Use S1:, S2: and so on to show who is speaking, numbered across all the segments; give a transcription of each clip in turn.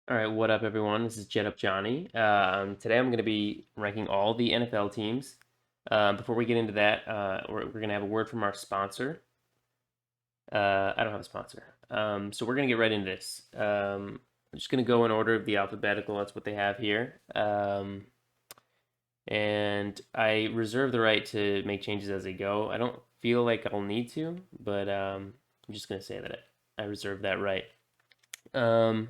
S1: All right, what up, everyone? This is Jet Up Johnny. Today I'm going to be ranking all the NFL teams. Before we get into that, we're going to have a word from our sponsor. I don't have a sponsor. So we're going to get right into this. I'm just going to go in order of the alphabetical. That's what they have here. And I reserve the right to make changes as they go. I don't feel like I'll need to, but I'm just going to say that I reserve that right. Um,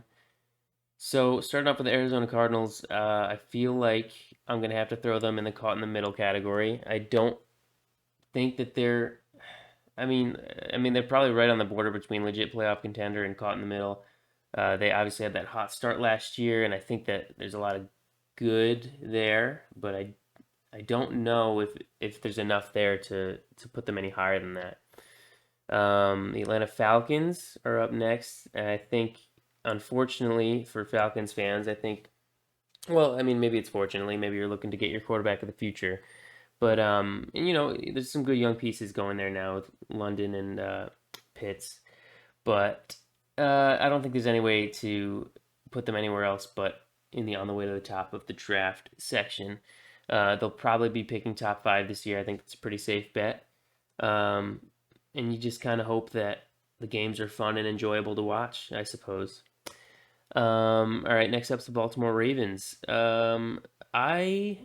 S1: So starting off with the Arizona Cardinals, I feel like I'm gonna have to throw them in the caught in the middle category. I don't think that they're. I mean, they're probably right on the border between legit playoff contender and caught in the middle. They obviously had that hot start last year, and I think that there's a lot of good there, but I don't know if there's enough there to put them any higher than that. The Atlanta Falcons are up next, and I think, unfortunately for Falcons fans, I think. Well, maybe it's fortunately, maybe you're looking to get your quarterback of the future, but and, there's some good young pieces going there now with London and Pitts, but I don't think there's any way to put them anywhere else but in the on the way to the top of the draft section. They'll probably be picking top five this year. I think it's a pretty safe bet. Um, and you just kind of hope that the games are fun and enjoyable to watch, I suppose. All right, next up's the Baltimore Ravens. I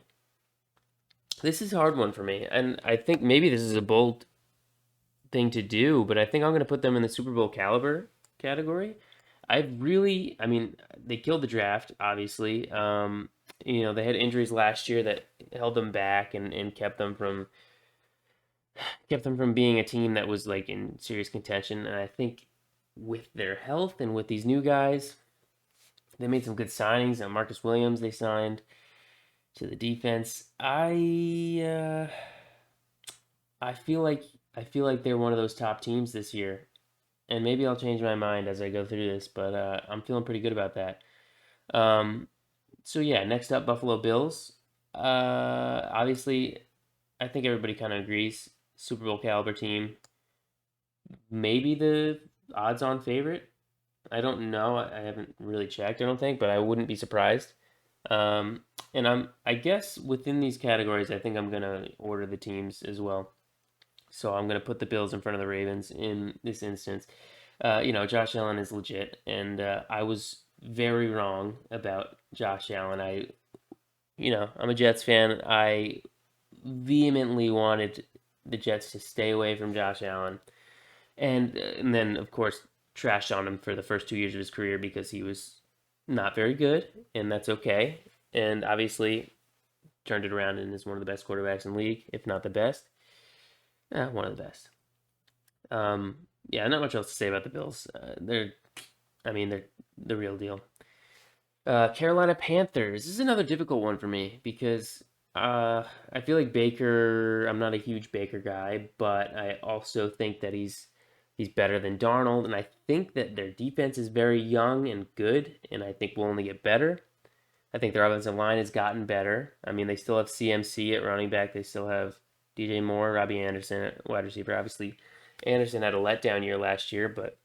S1: This is a hard one for me, and I think maybe this is a bold thing to do, but I think I'm going to put them in the Super Bowl caliber category. They killed the draft, obviously. They had injuries last year that held them back and kept them from being a team that was like in serious contention. And I think with their health and with these new guys, they made some good signings. And Marcus Williams they signed to the defense. I feel like they're one of those top teams this year, and maybe I'll change my mind as I go through this, but I'm feeling pretty good about that. Um, so yeah, next up, Buffalo Bills. Obviously, I think everybody kind of agrees. Super Bowl caliber team, maybe the odds-on favorite. I don't know. I haven't really checked. I don't think, but I wouldn't be surprised. And I guess within these categories, I think I'm gonna order the teams as well. So I'm gonna put the Bills in front of the Ravens in this instance. Josh Allen is legit, and I was very wrong about Josh Allen. I'm a Jets fan. I vehemently wanted the Jets to stay away from Josh Allen, and then of course trashed on him for the first 2 years of his career because he was not very good, and that's okay. And obviously turned it around and is one of the best quarterbacks in the league, if not the best. One of the best. Yeah, not much else to say about the Bills. They're the real deal. Carolina Panthers. This is another difficult one for me because I feel like Baker. I'm not a huge Baker guy, but I also think that he's better than Darnold, and I think that their defense is very young and good, and I think will only get better. I think their offensive line has gotten better. They still have CMC at running back. They still have DJ Moore, Robbie Anderson at wide receiver. Obviously, Anderson had a letdown year last year, but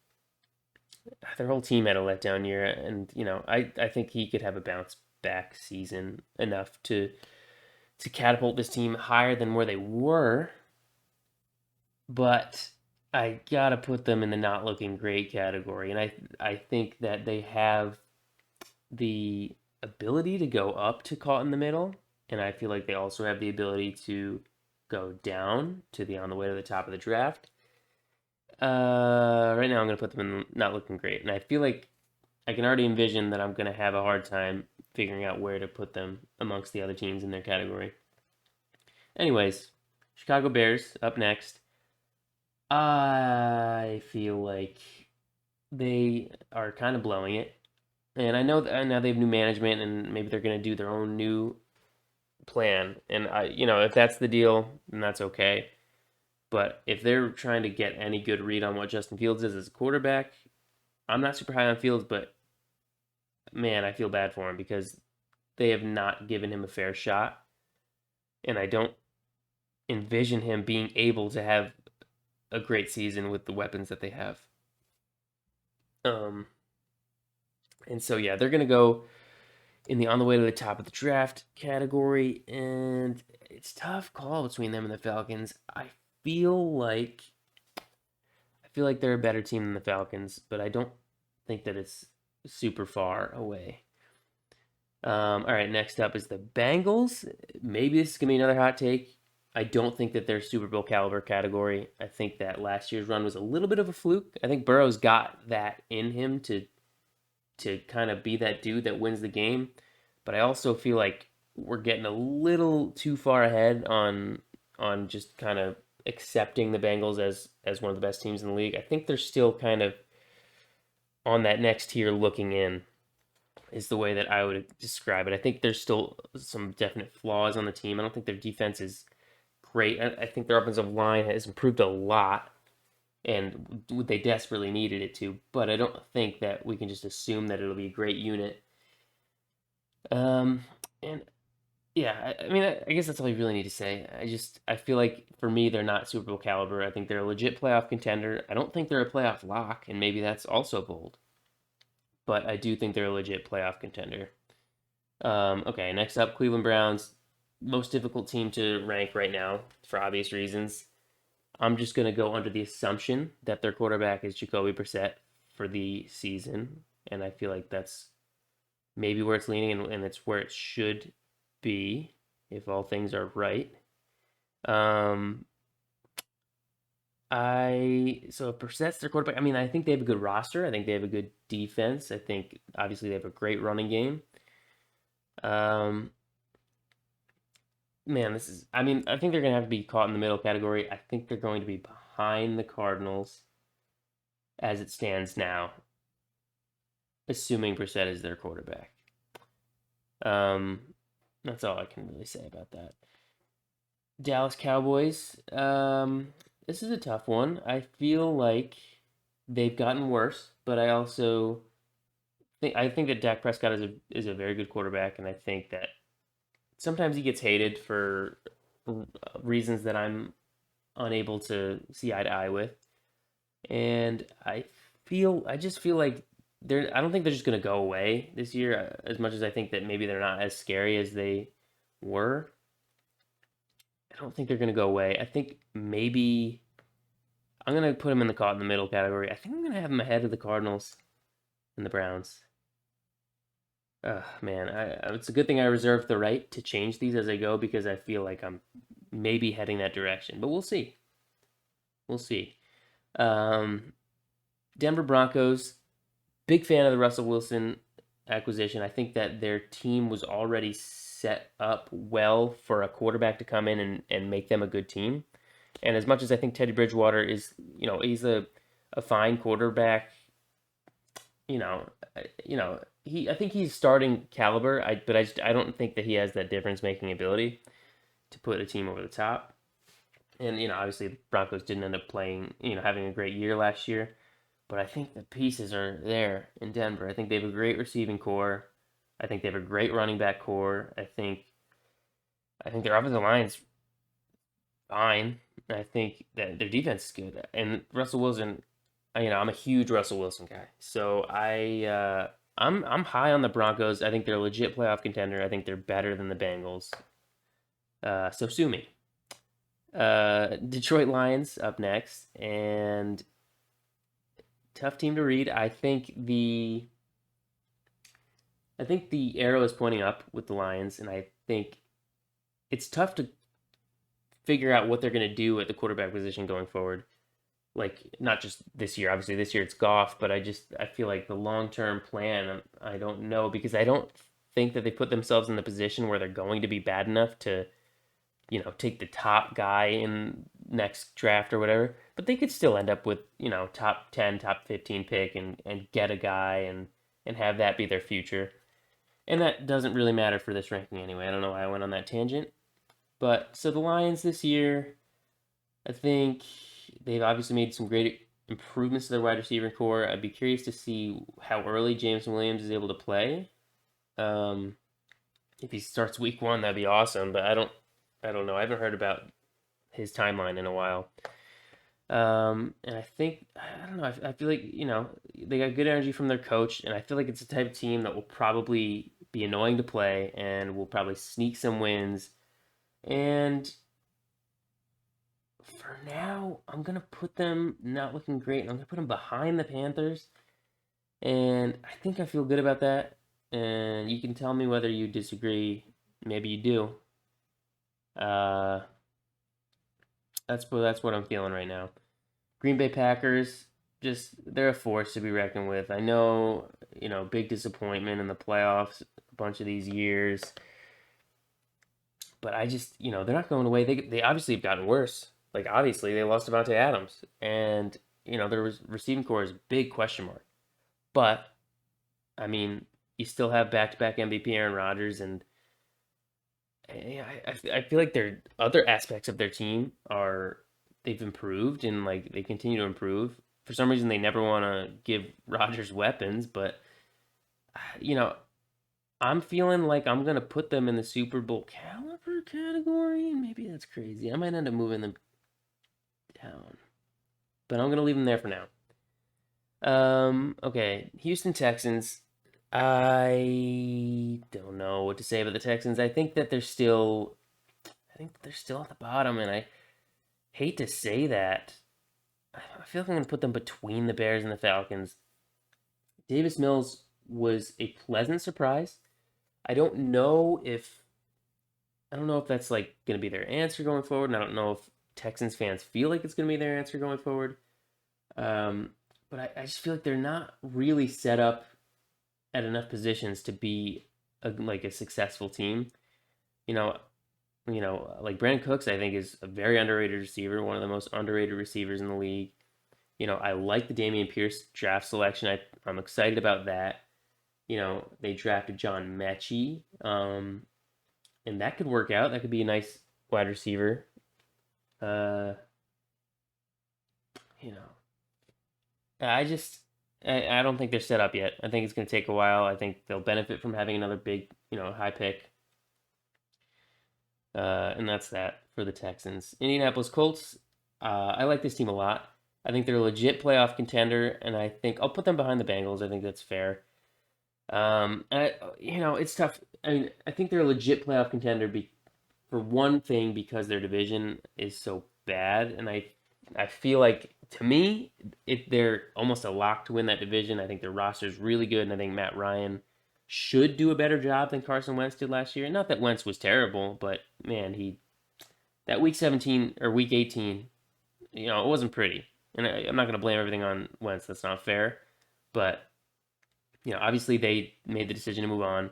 S1: their whole team had a letdown year. And I think he could have a bounce back season enough to catapult this team higher than where they were. But I gotta put them in the not looking great category, and I think that they have the ability to go up to caught in the middle, and I feel like they also have the ability to go down to the on the way to the top of the draft. Right now I'm gonna put them in not looking great, and I feel like I can already envision that I'm gonna have a hard time figuring out where to put them amongst the other teams in their category. Anyways, Chicago Bears up next. I feel like they are kind of blowing it, and I know that now they have new management, and maybe they're gonna do their own new plan. And if that's the deal, then that's okay. But if they're trying to get any good read on what Justin Fields is as a quarterback, I'm not super high on Fields, but man, I feel bad for him because they have not given him a fair shot, and I don't envision him being able to have a great season with the weapons that they have. Um, And so yeah, they're gonna go in the on the way to the top of the draft category, and it's a tough call between them and the Falcons. Feel like I feel like they're a better team than the Falcons, but I don't think that it's super far away. All right, next up is the Bengals. Maybe this is gonna be another hot take. I don't think that they're Super Bowl caliber category. I think that last year's run was a little bit of a fluke. I think Burrow's got that in him to kind of be that dude that wins the game. But I also feel like we're getting a little too far ahead on just kind of accepting the Bengals as one of the best teams in the league. I think they're still kind of on that next tier looking in is the way that I would describe it. I think there's still some definite flaws on the team. I don't think their defense is great. I think their offensive line has improved a lot, and they desperately needed it to. But I don't think that we can just assume that it'll be a great unit. And yeah, I mean, I guess that's all you really need to say. I feel like for me, they're not Super Bowl caliber. I think they're a legit playoff contender. I don't think they're a playoff lock, and maybe that's also bold. But I do think they're a legit playoff contender. Okay, next up, Cleveland Browns. Most difficult team to rank right now for obvious reasons. I'm just going to go under the assumption that their quarterback is Jacoby Brissett for the season. And I feel like that's maybe where it's leaning, and it's where it should be if all things are right. Um, so if Brissett's their quarterback, I mean, I think they have a good roster. I think they have a good defense. I think obviously they have a great running game. Um, Man, this is. I mean, I think they're gonna have to be caught in the middle category. I think they're going to be behind the Cardinals as it stands now, assuming Brissett is their quarterback. Um, that's all I can really say about that. Dallas Cowboys. This is a tough one. I feel like they've gotten worse, but I think that Dak Prescott is a very good quarterback, and I think that sometimes he gets hated for reasons that I'm unable to see eye to eye with. And I just feel like I don't think they're just going to go away this year as much as I think that maybe they're not as scary as they were. I don't think they're going to go away. I think maybe I'm going to put them in the caught in the middle category. I think I'm going to have them ahead of the Cardinals and the Browns. Man, it's a good thing I reserved the right to change these as I go because I feel like I'm maybe heading that direction, but we'll see. We'll see. Um, Denver Broncos, big fan of the Russell Wilson acquisition. I think that their team was already set up well for a quarterback to come in and make them a good team. And as much as I think Teddy Bridgewater is, he's a fine quarterback, you know, I think he's starting caliber. I don't think that he has that difference making ability to put a team over the top. And obviously the Broncos didn't end up playing, having a great year last year, but I think the pieces are there in Denver. I think they have a great receiving core. I think they have a great running back core. I think their offensive line's fine. I think that their defense is good. And Russell Wilson, I'm a huge Russell Wilson guy. So I'm high on the Broncos. I think they're a legit playoff contender. I think they're better than the Bengals. So sue me. Detroit Lions up next, and tough team to read. I think the arrow is pointing up with the Lions, and I think it's tough to figure out what they're going to do at the quarterback position going forward. Like not just this year, obviously this year it's Goff, but I feel like the long term plan I don't know because I don't think that they put themselves in the position where they're going to be bad enough to take the top guy in next draft or whatever. But they could still end up with, top 10, top 15 pick and get a guy and have that be their future. And that doesn't really matter for this ranking anyway. I don't know why I went on that tangent. But so the Lions this year, I think they've obviously made some great improvements to their wide receiver core. I'd be curious to see how early James Williams is able to play. Um, if he starts week one, that'd be awesome. But I don't know. I haven't heard about his timeline in a while. And I don't know. I feel like they got good energy from their coach, and I feel like it's the type of team that will probably be annoying to play and will probably sneak some wins. And for now, I'm gonna put them not looking great. I'm gonna put them behind the Panthers, and I think I feel good about that. And you can tell me whether you disagree. Maybe you do. Uh, that's what I'm feeling right now. Green Bay Packers, just they're a force to be reckoned with. I know, big disappointment in the playoffs a bunch of these years, but I just, they're not going away. They obviously have gotten worse. Like obviously they lost Devontae Adams, and their receiving core is a big question mark. But I mean, you still have back-to-back MVP Aaron Rodgers, and I feel like their other aspects of their team are they've improved and like they continue to improve. For some reason, they never want to give Rodgers weapons, but you know, I'm feeling like I'm gonna put them in the Super Bowl caliber category. Maybe that's crazy. I might end up moving them down, but I'm gonna leave them there for now. Okay, Houston Texans. I don't know what to say about the Texans. I think that they're still at the bottom, and I hate to say that. I feel like I'm gonna put them between the Bears and the Falcons. Davis Mills was a pleasant surprise. I don't know if I don't know if that's like gonna be their answer going forward, and I don't know if Texans fans feel like it's gonna be their answer going forward. Um, but I just feel like they're not really set up at enough positions to be like a successful team. You know, like Brandon Cooks, I think is a very underrated receiver, one of the most underrated receivers in the league. I like the Damian Pierce draft selection. I'm excited about that. They drafted John Mechie, and that could work out. That could be a nice wide receiver. Uh, you know, I don't think they're set up yet. I think it's going to take a while. I think they'll benefit from having another big, high pick. And that's that for the Texans. Indianapolis Colts. I like this team a lot. I think they're a legit playoff contender, and I think I'll put them behind the Bengals. I think that's fair. It's tough. I mean, I think they're a legit playoff contender for one thing because their division is so bad, and I feel like to me, they're almost a lock to win that division. I think their roster is really good, and I think Matt Ryan should do a better job than Carson Wentz did last year. Not that Wentz was terrible, but man, he that week 17 or week 18, it wasn't pretty. And I'm not going to blame everything on Wentz. That's not fair. But obviously they made the decision to move on.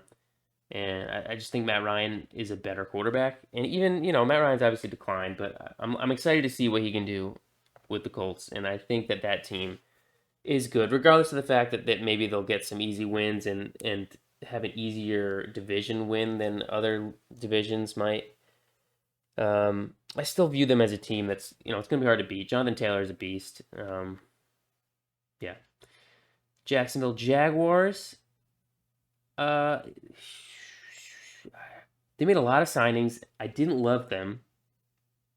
S1: And I just think Matt Ryan is a better quarterback. And even, Matt Ryan's obviously declined, but I'm excited to see what he can do with the Colts. And I think that team is good, regardless of the fact that maybe they'll get some easy wins and have an easier division win than other divisions might. I still view them as a team that's, it's going to be hard to beat. Jonathan Taylor is a beast. Yeah. Jacksonville Jaguars. Uh, they made a lot of signings. I didn't love them.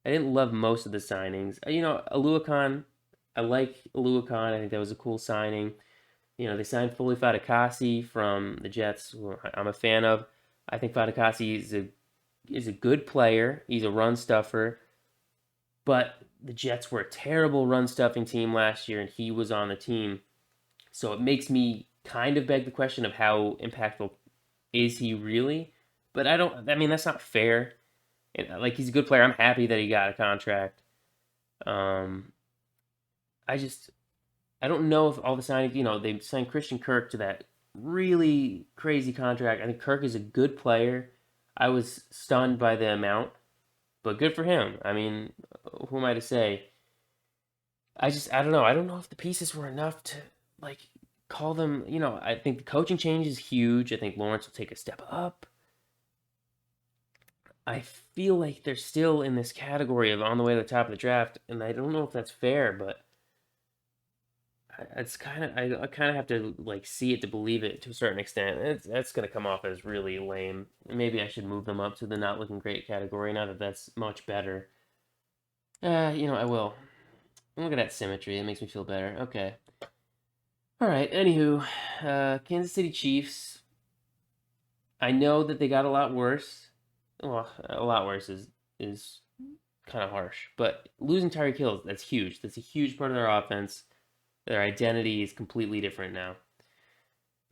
S1: I didn't love most of the signings. Aluakon. I like Aluakon. I think that was a cool signing. They signed Foley Fatukasi from the Jets, who I'm a fan of. I think Fatukasi is a good player. He's a run stuffer, but the Jets were a terrible run stuffing team last year, and he was on the team. So it makes me kind of beg the question of how impactful is he really? But I don't. I mean, that's not fair. Like he's a good player. I'm happy that he got a contract. Um, I just I don't know if all the signings. They signed Christian Kirk to that really crazy contract. I think Kirk is a good player. I was stunned by the amount, but good for him. I mean, who am I to say? I don't know. I don't know if the pieces were enough to like call them. I think the coaching change is huge. I think Lawrence will take a step up. I feel like they're still in this category of on the way to the top of the draft, and I don't know if that's fair, but it's I kind of have to like see it to believe it to a certain extent. That's gonna come off as really lame. Maybe I should move them up to the not looking great category now that that's much better. I will. Look at that symmetry. It makes me feel better. Okay. All right. Anywho, Kansas City Chiefs. I know that they got a lot worse. Well, a lot worse is kind of harsh, but losing Tyreek Hill, that's huge. That's a huge part of their offense. Their identity is completely different now.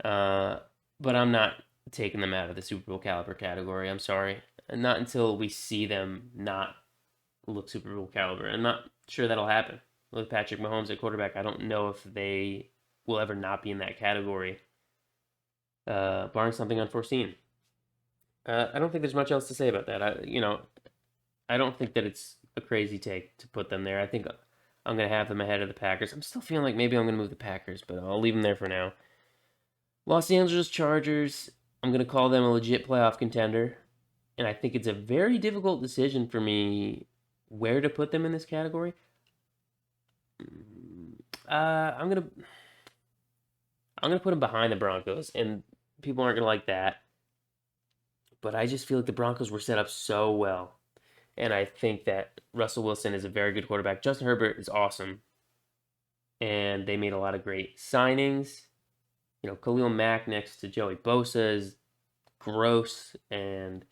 S1: Uh, but I'm not taking them out of the Super Bowl caliber category. I'm sorry. Not until we see them not look Super Bowl caliber. I'm not sure that'll happen with Patrick Mahomes at quarterback. I don't know if they will ever not be in that category, barring something unforeseen. I don't think there's much else to say about that. I don't think that it's a crazy take to put them there. I think I'm going to have them ahead of the Packers. I'm still feeling like maybe I'm going to move the Packers, but I'll leave them there for now. Los Angeles Chargers, I'm going to call them a legit playoff contender. And I think it's a very difficult decision for me where to put them in this category. I'm gonna put them behind the Broncos, and people aren't gonna like that. But I just feel like the Broncos were set up so well, and I think that Russell Wilson is a very good quarterback. Justin Herbert is awesome, and they made a lot of great signings. Khalil Mack next to Joey Bosa is gross, and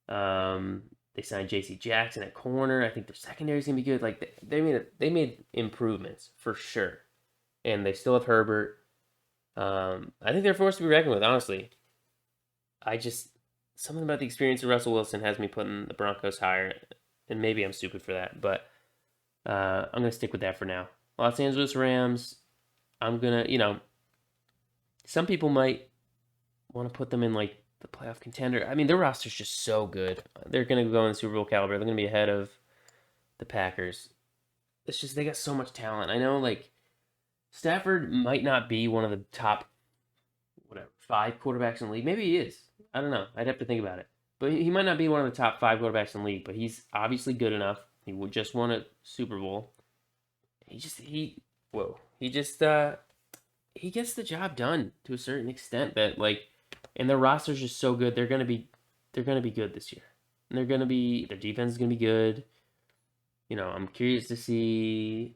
S1: they signed J.C. Jackson at corner. I think their secondary is gonna be good. Like they made improvements for sure, and they still have Herbert. I think they're forced to be reckoned with. Honestly, I just something about the experience of Russell Wilson has me putting the Broncos higher, and maybe I'm stupid for that, but I'm gonna stick with that for now. Los Angeles Rams. I'm gonna, some people might want to put them in like the playoff contender. I mean, their roster's just so good. They're gonna go in the Super Bowl caliber. They're gonna be ahead of the Packers. It's just they got so much talent. I know like Stafford might not be one of the top whatever 5 quarterbacks in the league. Maybe he is. I don't know. I'd have to think about it. But he might not be one of the top 5 quarterbacks in the league. But he's obviously good enough. He would just won a Super Bowl. He gets the job done to a certain extent. That like, and their roster's just so good. They're gonna be good this year. And their defense is gonna be good. I'm curious to see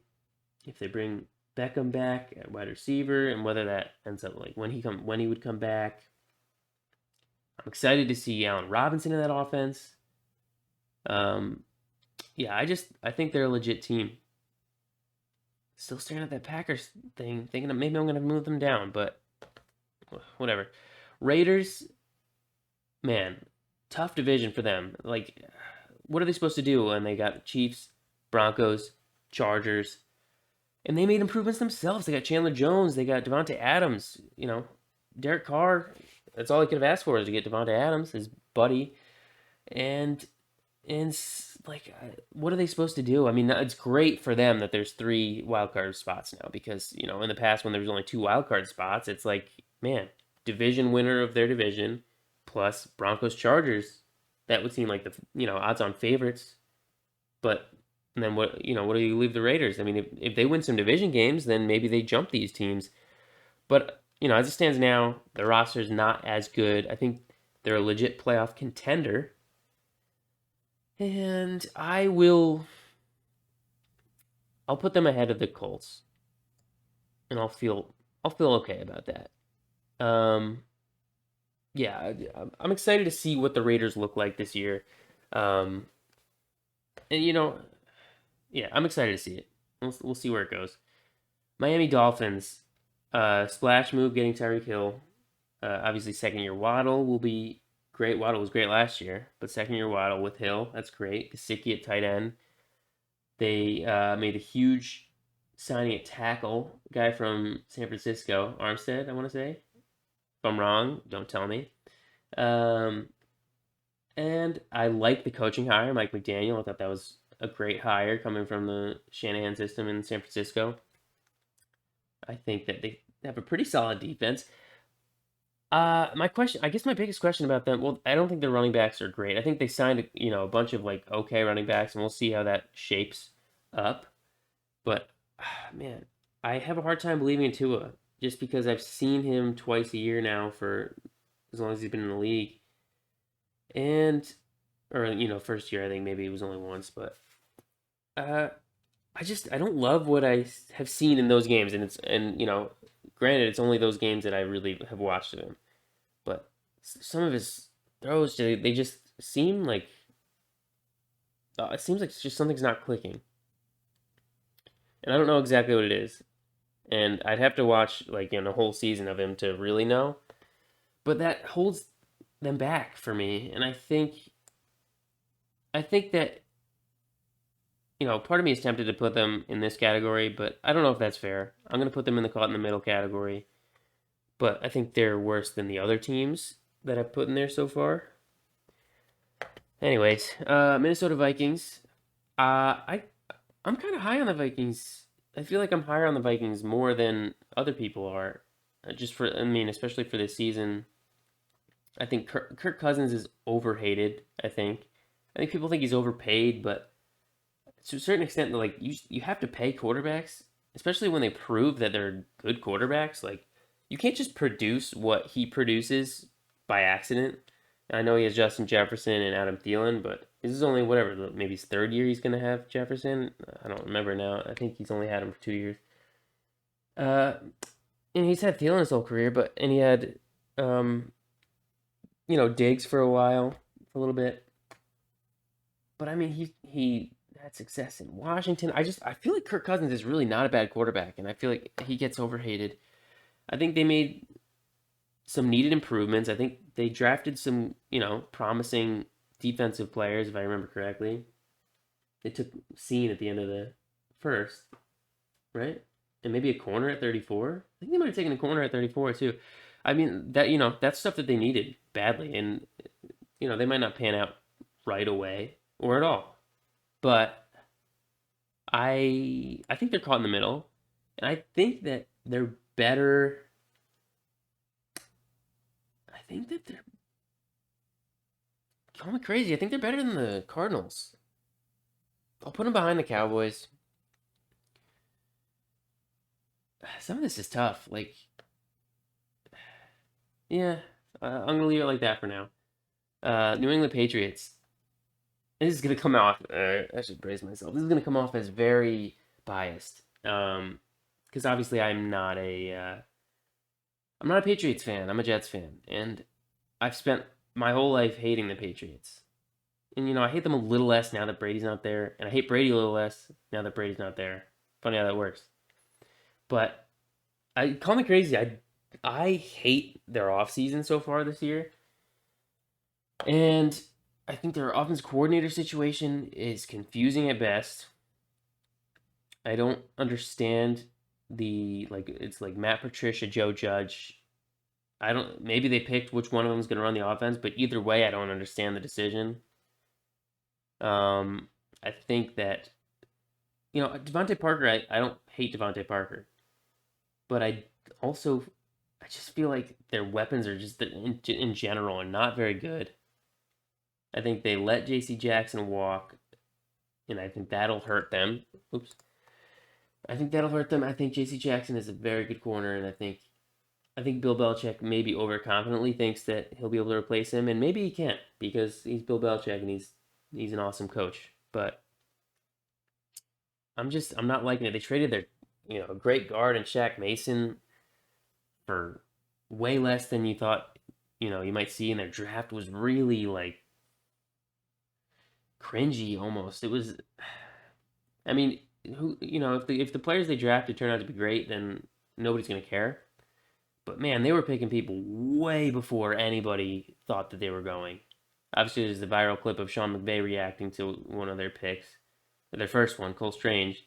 S1: if they bring Beckham back at wide receiver and whether that ends up like when he would come back. I'm excited to see Allen Robinson in that offense. Um, yeah, I think they're a legit team. Still staring at that Packers thing, thinking that maybe I'm gonna move them down, but whatever. Raiders, man, tough division for them. Like, what are they supposed to do when they got Chiefs, Broncos, Chargers, and they made improvements themselves. They got Chandler Jones, they got Devontae Adams. Derek Carr. That's all he could have asked for is to get Devontae Adams, his buddy, and like, what are they supposed to do? I mean, it's great for them that there's 3 wildcard spots now because in the past when there was only 2 wildcard spots, it's like, man, division winner of their division plus Broncos Chargers. That would seem like the odds-on favorites, but and then what do you leave the Raiders? I mean, if they win some division games, then maybe they jump these teams. But as it stands now, the roster is not as good. I think they're a legit playoff contender. And I'll put them ahead of the Colts. And I'll feel okay about that. Um yeah, I'm excited to see what the Raiders look like this year. Um and yeah, I'm excited to see it. We'll see where it goes. Miami Dolphins, splash move getting Tyreek Hill. Obviously, second year Waddle will be great. Waddle was great last year, but second year Waddle with Hill, that's great. Gesicki at tight end. They made a huge signing at tackle, guy from San Francisco, Armstead, I want to say. If I'm wrong, don't tell me. Um, and I like the coaching hire, Mike McDaniel. I thought that was a great hire coming from the Shanahan system in San Francisco. I think that they have a pretty solid defense. My question, I guess my biggest question about them, well, I don't think their running backs are great. I think they signed, a bunch of like okay running backs, and we'll see how that shapes up. But man, I have a hard time believing in Tua just because I've seen him twice a year now for as long as he's been in the league, and or first year I think maybe it was only once, but uh, I don't love what I have seen in those games, and granted, it's only those games that I really have watched of him. But some of his throws, they just seem like it seems like it's just something's not clicking, and I don't know exactly what it is. And I'd have to watch like a whole season of him to really know. But that holds them back for me, and I think that part of me is tempted to put them in this category, but I don't know if that's fair. I'm going to put them in the caught in the middle category, but I think they're worse than the other teams that I've put in there so far. Anyways, Minnesota Vikings. I'm kind of high on the Vikings. I feel like I'm higher on the Vikings more than other people are. Especially for this season. I think Kirk Cousins is overhated. I think people think he's overpaid, but to a certain extent, like you have to pay quarterbacks, especially when they prove that they're good quarterbacks. Like you can't just produce what he produces by accident. I know he has Justin Jefferson and Adam Thielen, but this is only whatever maybe his third year he's gonna have Jefferson. I don't remember now. I think he's only had him for 2 years. Uh, and he's had Thielen his whole career, and he had um, Diggs for a while, for a little bit. But I mean, he had success in Washington. I feel like Kirk Cousins is really not a bad quarterback, and I feel like he gets overhated. I think they made some needed improvements. I think they drafted some promising defensive players, if I remember correctly. They took Scene at the end of the first, right? And maybe a corner at 34. I think they might have taken a corner at 34 too. I mean that's stuff that they needed badly, and they might not pan out right away or at all. But I think they're caught in the middle, and I think that they're better. I think that they're call me crazy. I think they're better than the Cardinals. I'll put them behind the Cowboys. Some of this is tough. Like, yeah, I'm gonna leave it like that for now. New England Patriots. This is gonna come off. I should brace myself. This is gonna come off as very biased. Because obviously I'm not a Patriots fan. I'm a Jets fan, and I've spent my whole life hating the Patriots. And I hate them a little less now that Brady's not there, and I hate Brady a little less now that Brady's not there. Funny how that works. But I call me crazy. I hate their offseason so far this year. And I think their offense coordinator situation is confusing at best. I don't understand it's like Matt Patricia, Joe Judge. I don't maybe they picked which one of them is going to run the offense, but either way I don't understand the decision. I think that Devontae Parker, I don't hate Devontae Parker, but also I just feel like their weapons are just in general are not very good. I think they let J.C. Jackson walk, and I think that'll hurt them. Oops. I think that'll hurt them. I think J.C. Jackson is a very good corner, and I think Bill Belichick maybe overconfidently thinks that he'll be able to replace him, and maybe he can't because he's Bill Belichick and he's an awesome coach. But I'm not liking it. They traded their great guard and Shaq Mason for way less than you thought you might see, and their draft was really like cringy almost. It was, I mean, who if the players they drafted turn out to be great, then nobody's gonna care. But man, they were picking people way before anybody thought that they were going. Obviously, there's the viral clip of Sean McVay reacting to one of their picks, their first one, Cole Strange,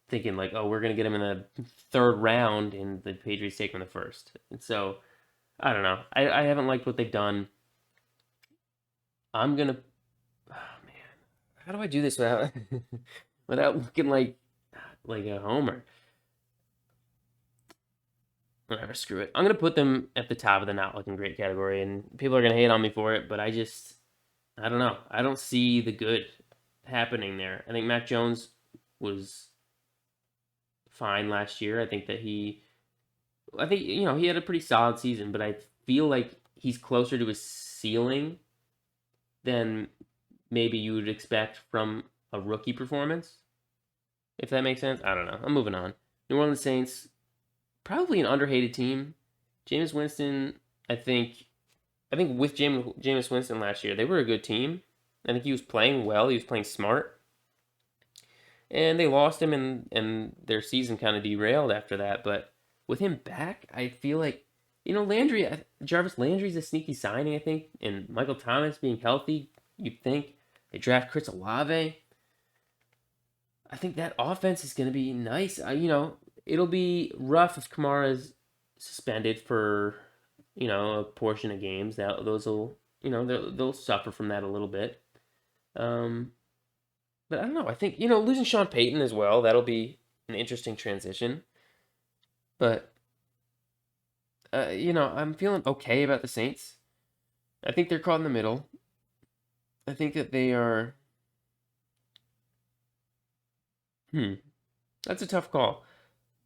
S1: thinking like, "Oh, we're gonna get him in the third round," and the Patriots take him in the first. And so, I don't know. I haven't liked what they've done. I'm gonna. Oh man, how do I do this without without looking like a homer? Whatever, screw it. I'm gonna put them at the top of the not looking great category, and people are gonna hate on me for it, but I don't know. I don't see the good happening there. I think Mac Jones was fine last year. I think he had a pretty solid season, but I feel like he's closer to his ceiling than maybe you would expect from a rookie performance. if that makes sense. I don't know. I'm moving on. New Orleans Saints, probably an underhated team. Jameis Winston, I think with Jameis Winston last year, they were a good team. I think he was playing well. He was playing smart, and they lost him, and their season kind of derailed after that. But with him back, I feel like Jarvis Landry's a sneaky signing. I think, and Michael Thomas being healthy, you'd think they draft Chris Olave. I think that offense is going to be nice. It'll be rough if Kamara's suspended for a portion of games. That those will they'll suffer from that a little bit. Um, but I don't know. I think losing Sean Payton as well. That'll be an interesting transition. But I'm feeling okay about the Saints. I think they're caught in the middle. I think that they are. That's a tough call.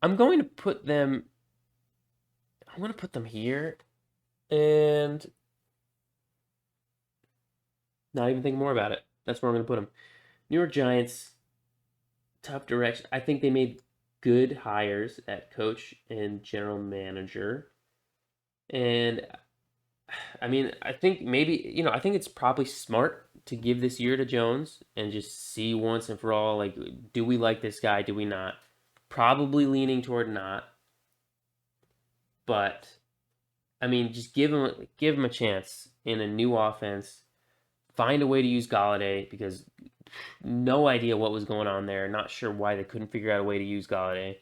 S1: I'm going to put them. I'm going to put them here, and not even think more about it. That's where I'm going to put them. New York Giants, tough direction. I think they made good hires at coach and general manager. And I mean, I think maybe, I think it's probably smart to give this year to Jones and just see once and for all, like, do we like this guy? Do we not? Probably leaning toward not. But I mean, just give him a chance in a new offense. Find a way to use Galladay because no idea what was going on there. Not sure why they couldn't figure out a way to use Galladay.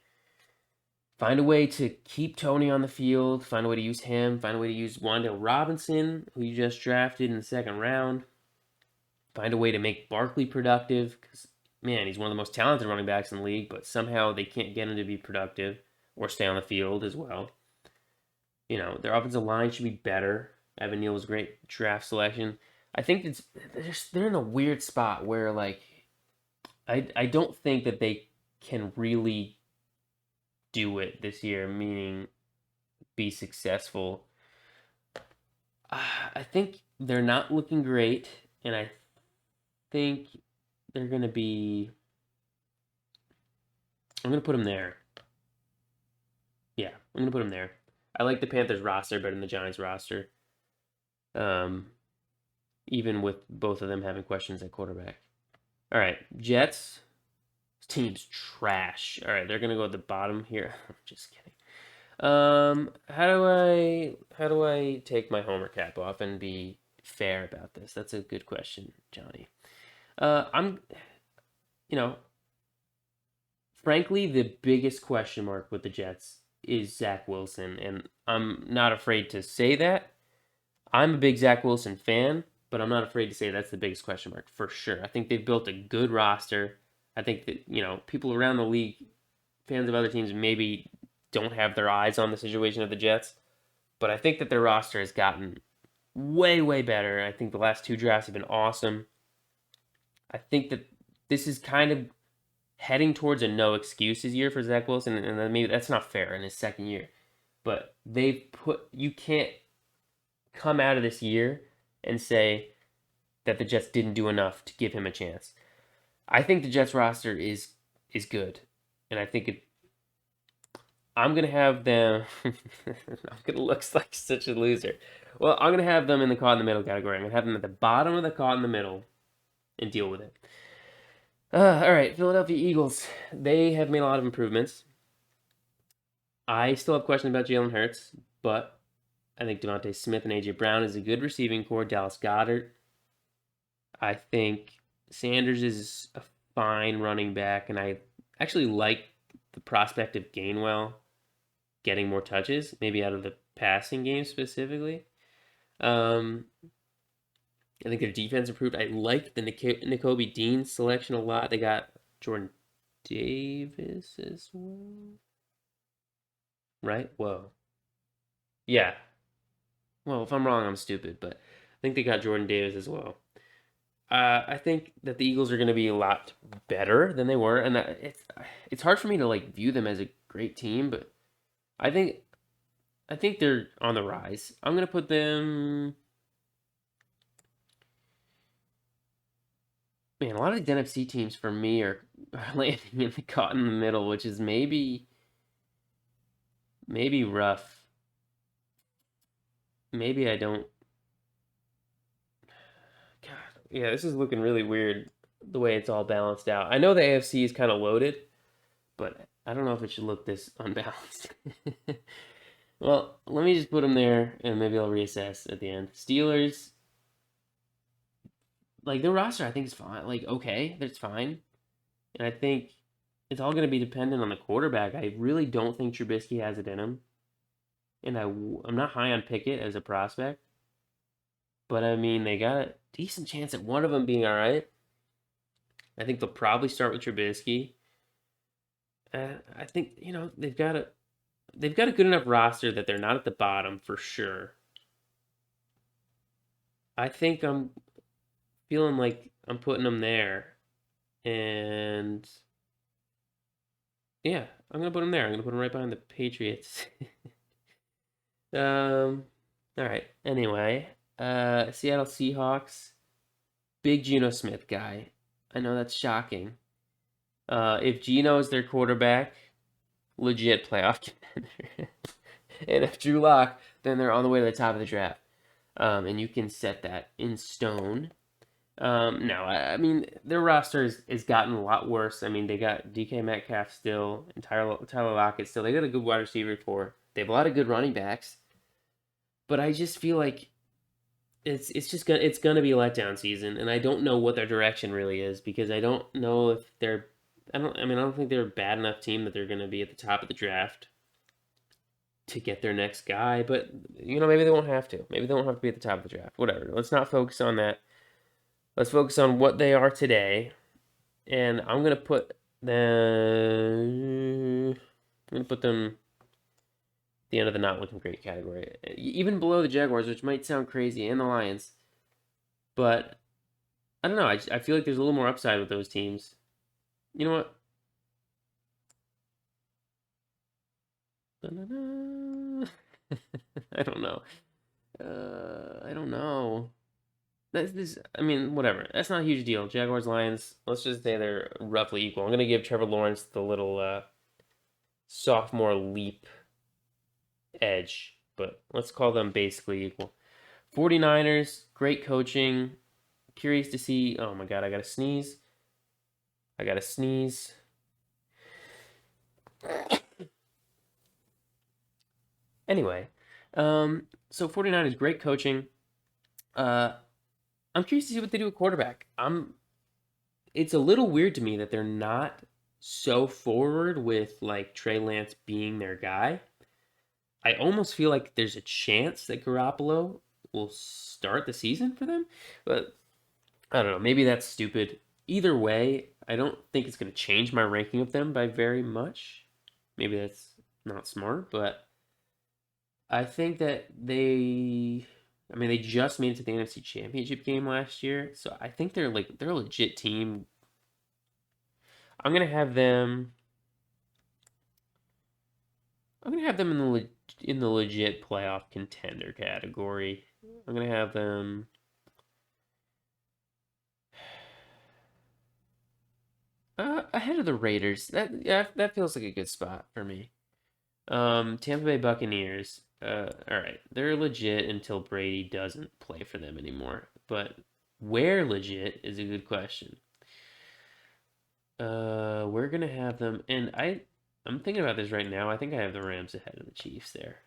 S1: Find a way to keep Tony on the field. Find a way to use him. Find a way to use Wan'Dale Robinson, who you just drafted in the second round. Find a way to make Barkley productive because, man, he's one of the most talented running backs in the league, but somehow they can't get him to be productive or stay on the field as well. Their offensive line should be better. Evan Neal was a great draft selection. I think they're in a weird spot where, like, I don't think that they can really do it this year, meaning be successful. I think they're not looking great, and I think they're going to be. I'm going to put them there. Yeah, I'm going to put them there. I like the Panthers roster better than the Giants roster. Even with both of them having questions at quarterback. All right, Jets. This team's trash. All right, they're gonna go at the bottom here. I'm just kidding. How do I take my homer cap off and be fair about this? That's a good question, Johnny. I'm, you know, frankly, the biggest question mark with the Jets is Zach Wilson, and I'm not afraid to say that. I'm a big Zach Wilson fan, but I'm not afraid to say that's the biggest question mark for sure. I think they've built a good roster. I think that, people around the league, fans of other teams, maybe don't have their eyes on the situation of the Jets, but I think that their roster has gotten way, way better. I think the last two drafts have been awesome. I think that this is kind of heading towards a no excuses year for Zach Wilson, and maybe that's not fair in his second year. But you can't come out of this year and say that the Jets didn't do enough to give him a chance. I think the Jets roster is good, and I think I'm gonna have them. I'm gonna look like such a loser. Well, I'm gonna have them in the caught in the middle category. I'm gonna have them at the bottom of the caught in the middle and deal with it. All right, Philadelphia Eagles. They have made a lot of improvements. I still have questions about Jalen Hurts, but I think Devontae Smith and A.J. Brown is a good receiving core. Dallas Goedert. I think Sanders is a fine running back, and I actually like the prospect of Gainwell getting more touches, maybe out of the passing game specifically. I think their defense improved. I like the Nakobe Dean selection a lot. They got Jordan Davis as well. Right? Whoa. Yeah. Well, if I'm wrong, I'm stupid, but I think they got Jordan Davis as well. I think that the Eagles are going to be a lot better than they were, and it's hard for me to view them as a great team, but I think they're on the rise. I'm going to put them Man, a lot of these NFC teams for me are landing in the caught in the middle, which is maybe rough. Maybe I don't. God, yeah, this is looking really weird the way it's all balanced out. I know the AFC is kind of loaded, but I don't know if it should look this unbalanced. Well, let me just put them there, and maybe I'll reassess at the end. Steelers, like their roster, I think is fine. Like okay, that's fine, and I think it's all going to be dependent on the quarterback. I really don't think Trubisky has it in him, and I'm not high on Pickett as a prospect, but I mean they got a decent chance at one of them being all right. I think they'll probably start with Trubisky. I think they've got a good enough roster that they're not at the bottom for sure. I think I'm feeling like I'm putting them there, and yeah, I'm gonna put them there. I'm gonna put them right behind the Patriots. All right. Anyway, Seattle Seahawks, big Geno Smith guy. I know that's shocking. If Geno is their quarterback, legit playoff contender. And if Drew Lock, then they're on the way to the top of the draft. And you can set that in stone. No, I mean their roster has gotten a lot worse. I mean they got DK Metcalf still, and Tyler Lockett still. They got a good wide receiver core. They have a lot of good running backs, but I just feel like it's gonna be a letdown season, and I don't know what their direction really is because I don't know if they're. I don't think they're a bad enough team that they're gonna be at the top of the draft to get their next guy, but maybe they won't have to. Maybe they won't have to be at the top of the draft. Whatever. Let's not focus on that. Let's focus on what they are today, and I'm gonna put them at the end of the not looking great category, even below the Jaguars, which might sound crazy, and the Lions, but I don't know. I feel like there's a little more upside with those teams. You know what? I don't know. I don't know. That's this. I mean, whatever. That's not a huge deal. Jaguars, Lions. Let's just say they're roughly equal. I'm gonna give Trevor Lawrence the little sophomore leap edge, but let's call them basically equal. 49ers, great coaching. Curious to see. Oh my god, I gotta sneeze. I gotta sneeze. Anyway, so 49ers, great coaching. I'm curious to see what they do at quarterback. It's a little weird to me that they're not so forward with like Trey Lance being their guy. I almost feel like there's a chance that Garoppolo will start the season for them, but I don't know. Maybe that's stupid. Either way, I don't think it's going to change my ranking of them by very much. Maybe that's not smart, but I think that they just made it to the NFC Championship game last year, so I think they're a legit team. I'm gonna have them. I'm gonna have them in the legit playoff contender category. I'm gonna have them. Ahead of the Raiders. That feels like a good spot for me. Tampa Bay Buccaneers. All right, they're legit until Brady doesn't play for them anymore. But where legit is a good question. We're gonna have them, and I'm thinking about this right now. I think I have the Rams ahead of the Chiefs there,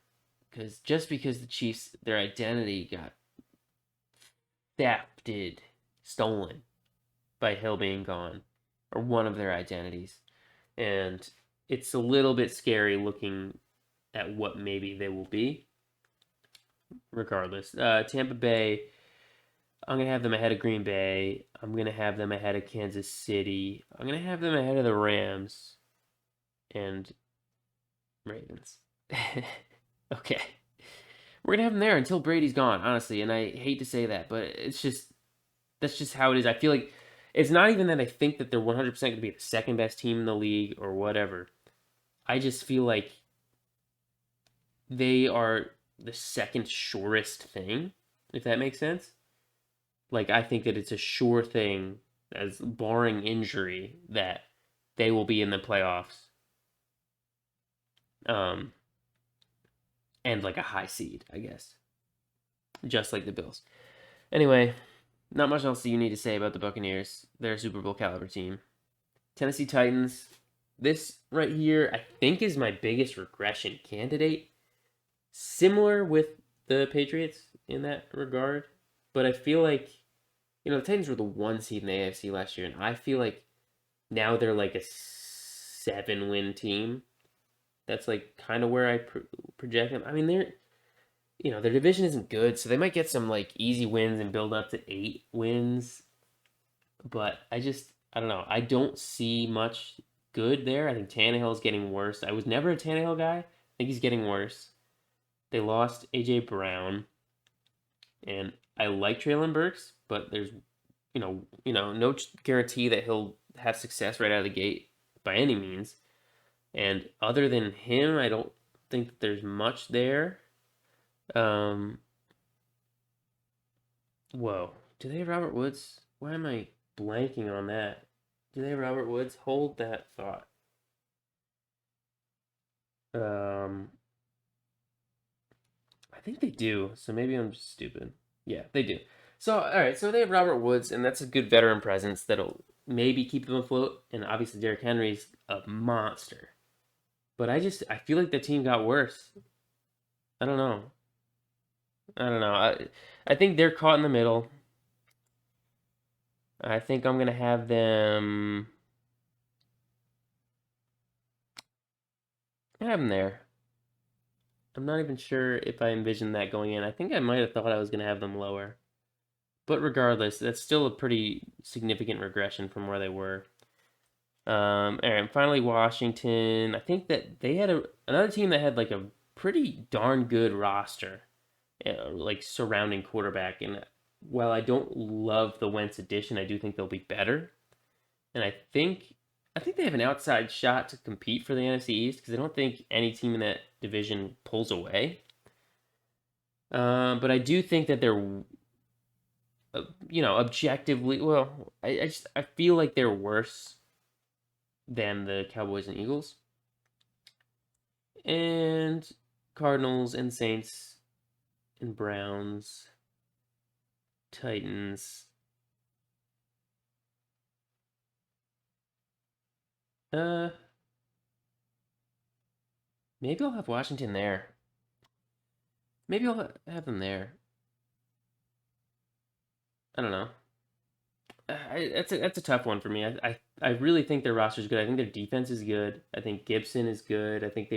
S1: because the Chiefs, their identity got thefted, stolen by Hill being gone, or one of their identities, and it's a little bit scary looking at what maybe they will be. Regardless, Tampa Bay, I'm gonna have them ahead of Green Bay. I'm gonna have them ahead of Kansas City. I'm gonna have them ahead of the Rams and Ravens. Okay, we're gonna have them there until Brady's gone, honestly. And I hate to say that, but that's just how it is. I feel like it's not even that I think that they're 100% gonna be the second best team in the league or whatever. I just feel like they are the second surest thing, if that makes sense. Like, I think that it's a sure thing as barring injury, that they will be in the playoffs. Um, and like a high seed, I guess, just like the Bills. Anyway, not much else you need to say about the Buccaneers. They're a Super Bowl caliber team. Tennessee Titans. This right here, I think, is my biggest regression candidate. Similar with the Patriots in that regard, but I feel like the Titans were the 1 seed in the AFC last year, and I feel like now they're like a 7-win team. That's like kind of where I project them. I mean, their division isn't good, so they might get some like easy wins and build up to 8 wins. But I don't know. I don't see much good there. I think Tannehill's getting worse. I was never a Tannehill guy. I think he's getting worse. They lost AJ Brown, and I like Traylon Burks, but there's no guarantee that he'll have success right out of the gate by any means. And other than him, I don't think that there's much there. Whoa. Do they have Robert Woods? Why am I blanking on that? Do they have Robert Woods? Hold that thought. I think they do. So maybe I'm just stupid. Yeah, they do. So all right, so they have Robert Woods, and that's a good veteran presence that'll maybe keep them afloat. And obviously, Derrick Henry's a monster. But I feel like the team got worse. I don't know. I don't know. I think they're caught in the middle. I think I'm gonna have them. I have them there. I'm not even sure if I envisioned that going in. I think I might have thought I was gonna have them lower. But regardless, that's still a pretty significant regression from where they were. And finally, Washington. I think that they had another team that had like a pretty darn good roster, like surrounding quarterback. And while I don't love the Wentz addition, I do think they'll be better. And I think they have an outside shot to compete for the NFC East because I don't think any team in that division pulls away. But I do think that they're, objectively, well, I feel like they're worse than the Cowboys and Eagles. And Cardinals and Saints and Browns, Titans. Uh, Maybe I'll have Washington there. Maybe I'll have them there. I don't know. That's a tough one for me. I really think their roster is good. I think their defense is good. I think Gibson is good. I think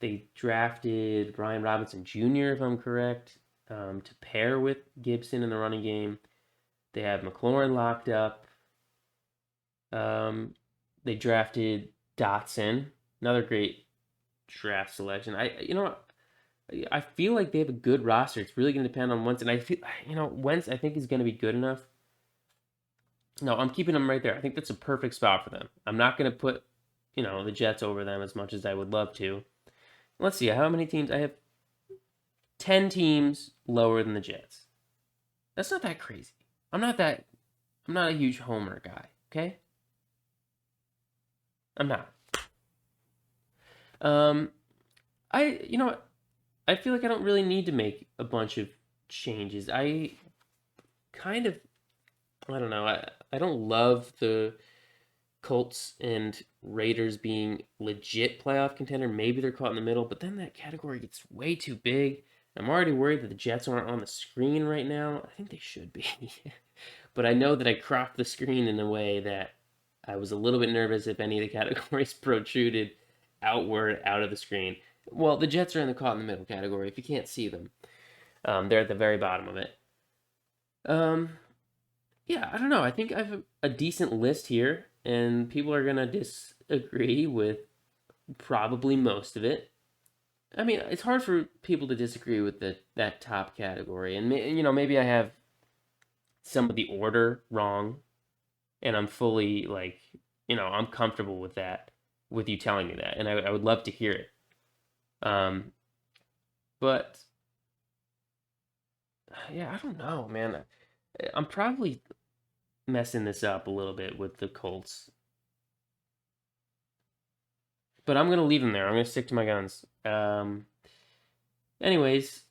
S1: they drafted Brian Robinson Jr. if I'm correct, to pair with Gibson in the running game. They have McLaurin locked up. They drafted Dotson, another great draft selection. I feel like they have a good roster. It's really going to depend on Wentz, and I feel Wentz I think is going to be good enough. No, I'm keeping them right there. I think that's a perfect spot for them. I'm not going to put the Jets over them as much as I would love to. Let's see how many teams I have. 10 teams lower than the Jets. That's not that crazy. I'm not a huge homer guy. Okay, I'm not. You know what? I feel like I don't really need to make a bunch of changes. I don't know. I don't love the Colts and Raiders being legit playoff contender. Maybe they're caught in the middle, but then that category gets way too big. I'm already worried that the Jets aren't on the screen right now. I think they should be. But I know that I cropped the screen in a way that I was a little bit nervous if any of the categories protruded outward out of the screen. Well, the Jets are in the caught in the middle category if you can't see them. They're at the very bottom of it. Yeah, I don't know. I think I have a decent list here, and people are going to disagree with probably most of it. I mean, it's hard for people to disagree with that top category, and maybe I have some of the order wrong, and I'm fully like, I'm comfortable with that, with you telling me that, and I would love to hear it. Um, but yeah, I don't know, man. I'm probably messing this up a little bit with the Colts. But I'm gonna leave them there. I'm gonna stick to my guns. Anyways,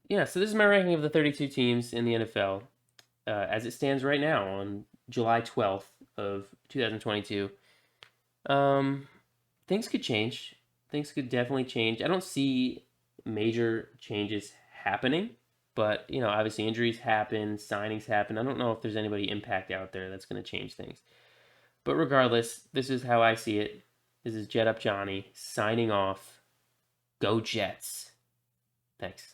S1: yeah. So this is my ranking of the 32 teams in the NFL as it stands right now on July 12th of 2022. Things could change. Things could definitely change. I don't see major changes happening, but obviously injuries happen, signings happen. I don't know if there's anybody impact out there that's going to change things. But regardless, this is how I see it. This is Jet Up Johnny signing off. Go Jets. Thanks.